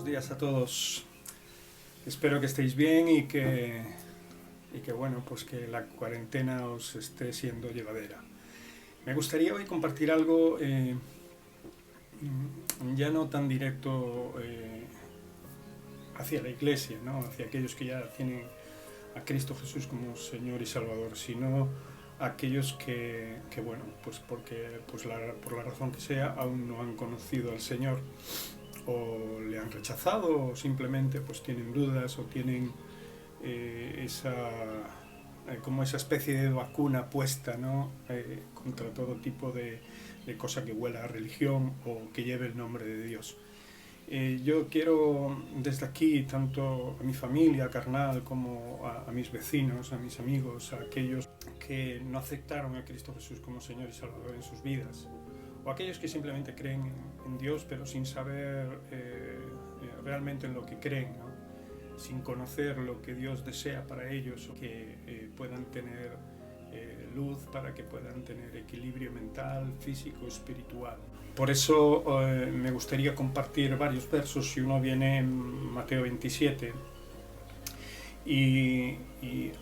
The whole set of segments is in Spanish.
días a todos. Espero que estéis bien y que bueno, pues que la cuarentena os esté siendo llevadera. Me gustaría hoy compartir algo ya no tan directo hacia la Iglesia, ¿no? Hacia aquellos que ya tienen a Cristo Jesús como Señor y Salvador, sino aquellos que bueno, pues porque por la razón que sea aún no han conocido al Señor, o le han rechazado, o simplemente pues tienen dudas, o tienen como esa especie de vacuna puesta, ¿no? Contra todo tipo de cosa que huela a religión o que lleve el nombre de Dios. Yo quiero desde aquí, tanto a mi familia carnal como a mis vecinos, a mis amigos, a aquellos que no aceptaron a Cristo Jesús como Señor y Salvador en sus vidas, o aquellos que simplemente creen en Dios pero sin saber realmente en lo que creen, ¿no? Sin conocer lo que Dios desea para ellos, o que puedan tener luz, para que puedan tener equilibrio mental, físico, espiritual. Por eso me gustaría compartir varios versos. Si uno viene en Mateo 27 y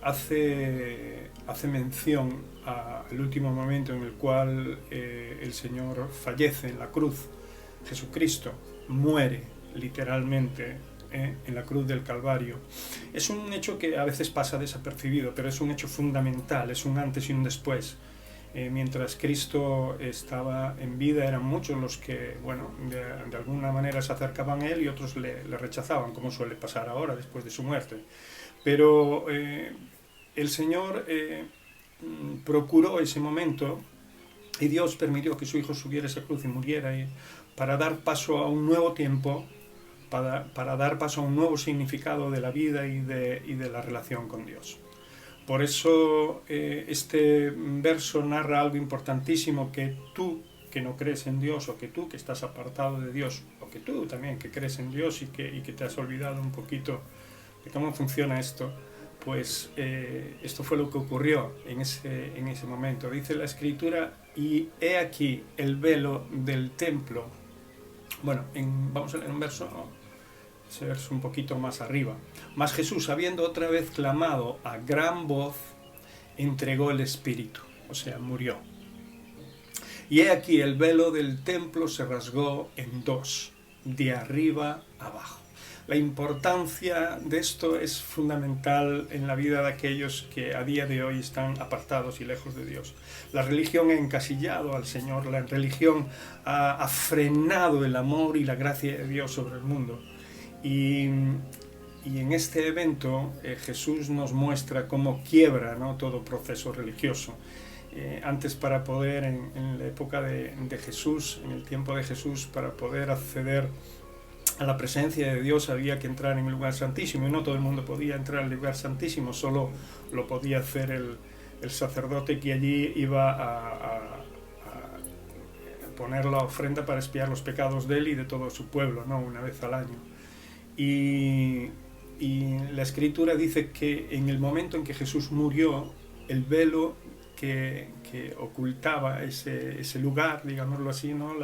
hace mención al último momento en el cual el Señor fallece en la cruz. Jesucristo muere literalmente en la cruz del Calvario. Es un hecho que a veces pasa desapercibido, pero es un hecho fundamental, es un antes y un después. Mientras Cristo estaba en vida, eran muchos los que, bueno, de alguna manera se acercaban a Él, y otros le rechazaban, como suele pasar ahora después de su muerte. Pero el Señor procuró ese momento, y Dios permitió que su Hijo subiera a esa cruz y muriera para dar paso a un nuevo tiempo, para dar paso a un nuevo significado de la vida y de la relación con Dios. Por eso este verso narra algo importantísimo: que tú que no crees en Dios, o que tú que estás apartado de Dios, o que tú también que crees en Dios y que te has olvidado un poquito de cómo funciona esto, pues esto fue lo que ocurrió en ese momento. Dice la Escritura: y he aquí el velo del templo. Bueno, vamos a leer ese verso un poquito más arriba. Mas Jesús, habiendo otra vez clamado a gran voz, entregó el Espíritu, o sea, murió. Y he aquí el velo del templo se rasgó en dos, de arriba abajo. La importancia de esto es fundamental en la vida de aquellos que a día de hoy están apartados y lejos de Dios. La religión ha encasillado al Señor, la religión ha frenado el amor y la gracia de Dios sobre el mundo. Y en este evento Jesús nos muestra cómo quiebra, ¿no?, todo proceso religioso. Antes, para poder, en la época de Jesús, en el tiempo de Jesús, para poder acceder a la presencia de Dios había que entrar en el lugar santísimo, y no todo el mundo podía entrar al lugar santísimo, solo lo podía hacer el sacerdote, que allí iba a poner la ofrenda para expiar los pecados de él y de todo su pueblo, ¿no?, una vez al año. Y la Escritura dice que en el momento en que Jesús murió, el velo que ocultaba ese lugar, digámoslo así, ¿no?,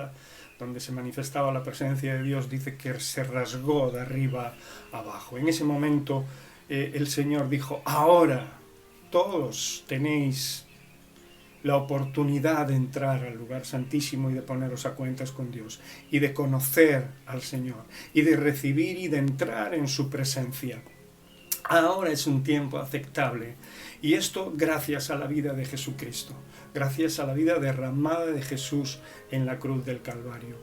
donde se manifestaba la presencia de Dios, dice que se rasgó de arriba abajo. En ese momento el Señor dijo: ahora todos tenéis la oportunidad de entrar al lugar santísimo y de poneros a cuentas con Dios, y de conocer al Señor, y de recibir y de entrar en su presencia. Ahora es un tiempo aceptable, y esto gracias a la vida de Jesucristo, gracias a la vida derramada de Jesús en la cruz del Calvario.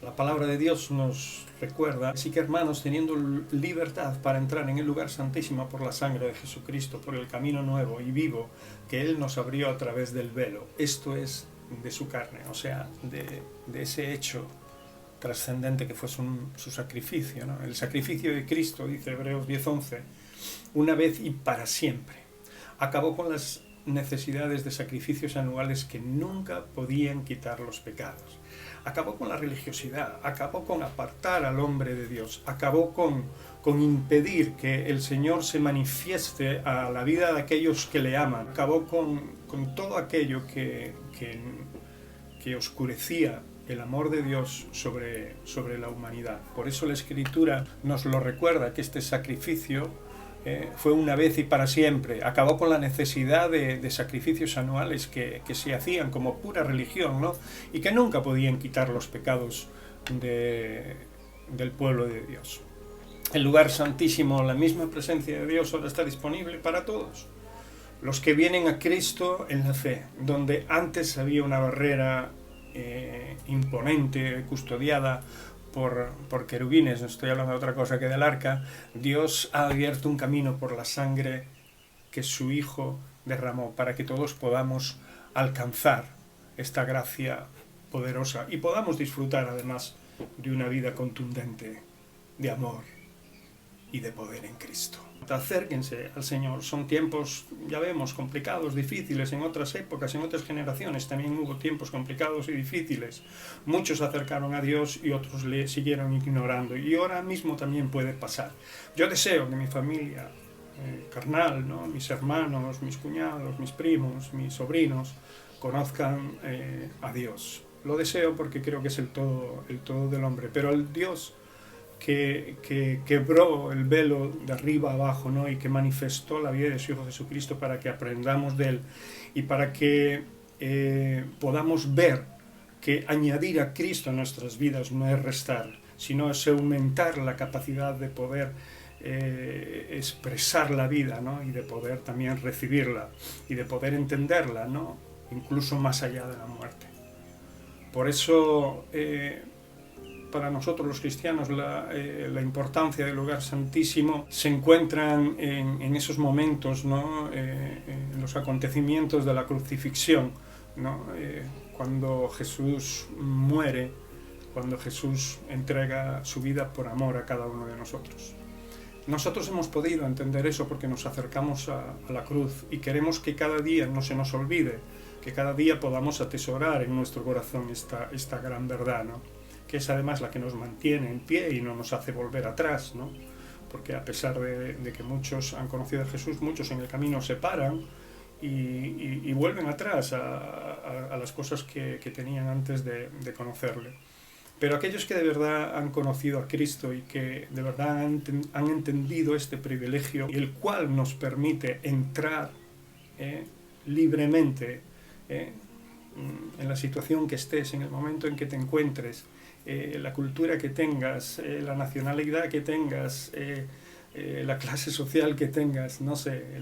La palabra de Dios nos recuerda: así que, hermanos, teniendo libertad para entrar en el lugar santísimo por la sangre de Jesucristo, por el camino nuevo y vivo que Él nos abrió a través del velo, esto es de su carne, o sea, de ese hecho trascendente que fue su sacrificio, ¿no? El sacrificio de Cristo, dice Hebreos 10:11, una vez y para siempre, acabó con las necesidades de sacrificios anuales que nunca podían quitar los pecados. Acabó con la religiosidad, acabó con apartar al hombre de Dios, acabó con impedir que el Señor se manifieste a la vida de aquellos que le aman, acabó con todo aquello que oscurecía el amor de Dios sobre la humanidad. Por eso la Escritura nos lo recuerda, que este sacrificio fue una vez y para siempre. Acabó con la necesidad de sacrificios anuales que se hacían como pura religión, ¿no? Y que nunca podían quitar los pecados del pueblo de Dios. El lugar santísimo, la misma presencia de Dios ahora está disponible para todos. Los que vienen a Cristo en la fe, donde antes había una barrera imponente, custodiada por querubines, no estoy hablando de otra cosa que del arca, Dios ha abierto un camino por la sangre que su Hijo derramó para que todos podamos alcanzar esta gracia poderosa y podamos disfrutar además de una vida contundente de amor y de poder en Cristo. Acérquense al Señor. Son tiempos, ya vemos, complicados, difíciles. En otras épocas, en otras generaciones también hubo tiempos complicados y difíciles. Muchos se acercaron a Dios y otros le siguieron ignorando. Y ahora mismo también puede pasar. Yo deseo que mi familia carnal, ¿no? Mis hermanos, mis cuñados, mis primos, mis sobrinos, conozcan a Dios. Lo deseo porque creo que es el todo del hombre. Pero el Dios que quebró el velo de arriba a abajo, ¿no? Y que manifestó la vida de su Hijo Jesucristo para que aprendamos de Él y para que podamos ver que añadir a Cristo a nuestras vidas no es restar, sino es aumentar la capacidad de poder expresar la vida, ¿no? Y de poder también recibirla y de poder entenderla, ¿no? Incluso más allá de la muerte. Por eso para nosotros los cristianos la importancia del lugar santísimo se encuentran en esos momentos, ¿no? En los acontecimientos de la crucifixión, ¿no? Cuando Jesús muere, cuando Jesús entrega su vida por amor a cada uno de nosotros. Nosotros hemos podido entender eso porque nos acercamos a la cruz y queremos que cada día no se nos olvide, que cada día podamos atesorar en nuestro corazón esta gran verdad, ¿no? Que es además la que nos mantiene en pie y no nos hace volver atrás, ¿no? Porque a pesar de que muchos han conocido a Jesús, muchos en el camino se paran y vuelven atrás a las cosas que tenían antes de conocerle. Pero aquellos que de verdad han conocido a Cristo y que de verdad han entendido este privilegio, el cual nos permite entrar libremente en la situación que estés, en el momento en que te encuentres, la cultura que tengas, la nacionalidad que tengas, la clase social que tengas, no sé,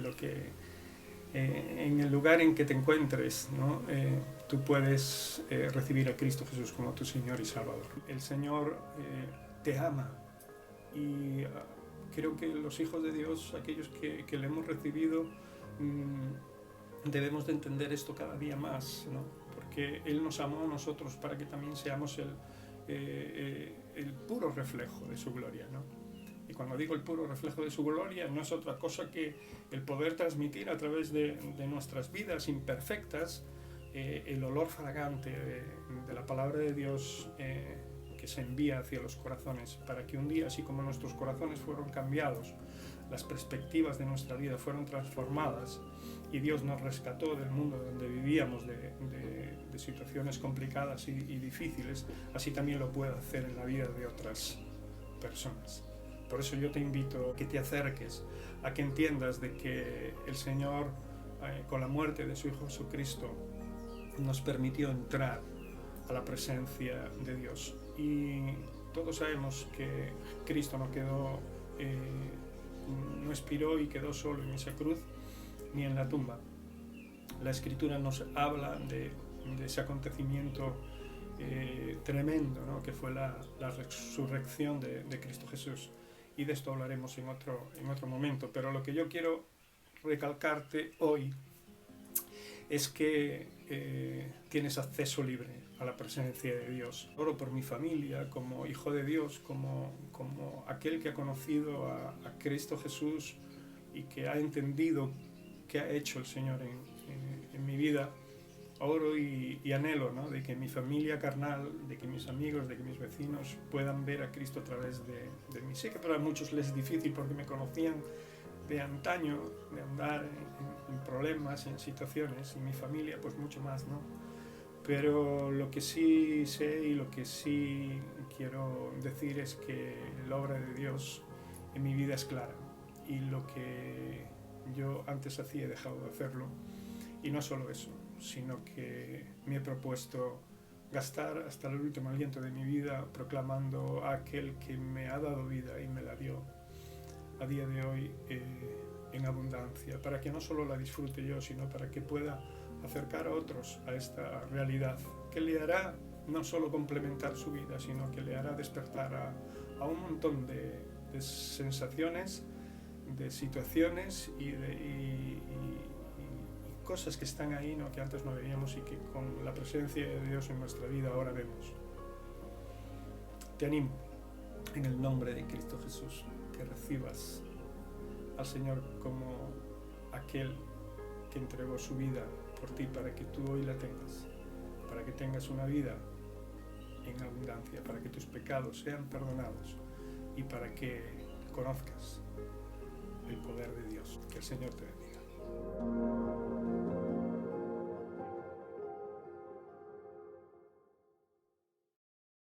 en el lugar en que te encuentres, ¿no? Tú puedes recibir a Cristo Jesús como tu Señor y Salvador. El Señor te ama y creo que los hijos de Dios, aquellos que le hemos recibido, debemos de entender esto cada día más, ¿no? Porque Él nos amó a nosotros para que también seamos el puro reflejo de su gloria, ¿no? Y cuando digo el puro reflejo de su gloria, no es otra cosa que el poder transmitir a través de nuestras vidas imperfectas el olor fragante de la palabra de Dios que se envía hacia los corazones, para que un día, así como nuestros corazones fueron cambiados, las perspectivas de nuestra vida fueron transformadas y Dios nos rescató del mundo donde vivíamos, de situaciones complicadas y difíciles, así también lo puede hacer en la vida de otras personas. Por eso yo te invito a que te acerques, a que entiendas de que el Señor, con la muerte de su Hijo Jesucristo, nos permitió entrar a la presencia de Dios. Y todos sabemos que Cristo no expiró y quedó solo en esa cruz ni en la tumba. La Escritura nos habla de ese acontecimiento tremendo, ¿no? Que fue la resurrección de Cristo Jesús. Y de esto hablaremos en otro momento. Pero lo que yo quiero recalcarte hoy es que tienes acceso libre a la presencia de Dios. Oro por mi familia como hijo de Dios, como aquel que ha conocido a Cristo Jesús y que ha entendido qué ha hecho el Señor en mi vida. Oro y anhelo, ¿no? De que mi familia carnal, de que mis amigos, de que mis vecinos puedan ver a Cristo a través de mí. Sé que para muchos les es difícil porque me conocían de antaño, de andar en problemas, en situaciones, y mi familia pues mucho más, ¿no? Pero lo que sí sé y lo que sí quiero decir es que la obra de Dios en mi vida es clara, y lo que yo antes hacía he dejado de hacerlo, y no solo eso, sino que me he propuesto gastar hasta el último aliento de mi vida proclamando a aquel que me ha dado vida y me la dio a día de hoy en abundancia, para que no solo la disfrute yo, sino para que pueda acercar a otros a esta realidad que le hará no solo complementar su vida, sino que le hará despertar a un montón de sensaciones, de situaciones y cosas que están ahí, ¿no?, que antes no veíamos y que con la presencia de Dios en nuestra vida ahora vemos. Te animo en el nombre de Cristo Jesús que recibas al Señor como aquel que entregó su vida por ti para que tú hoy la tengas, para que tengas una vida en abundancia, para que tus pecados sean perdonados y para que conozcas el poder de Dios. Que el Señor te bendiga.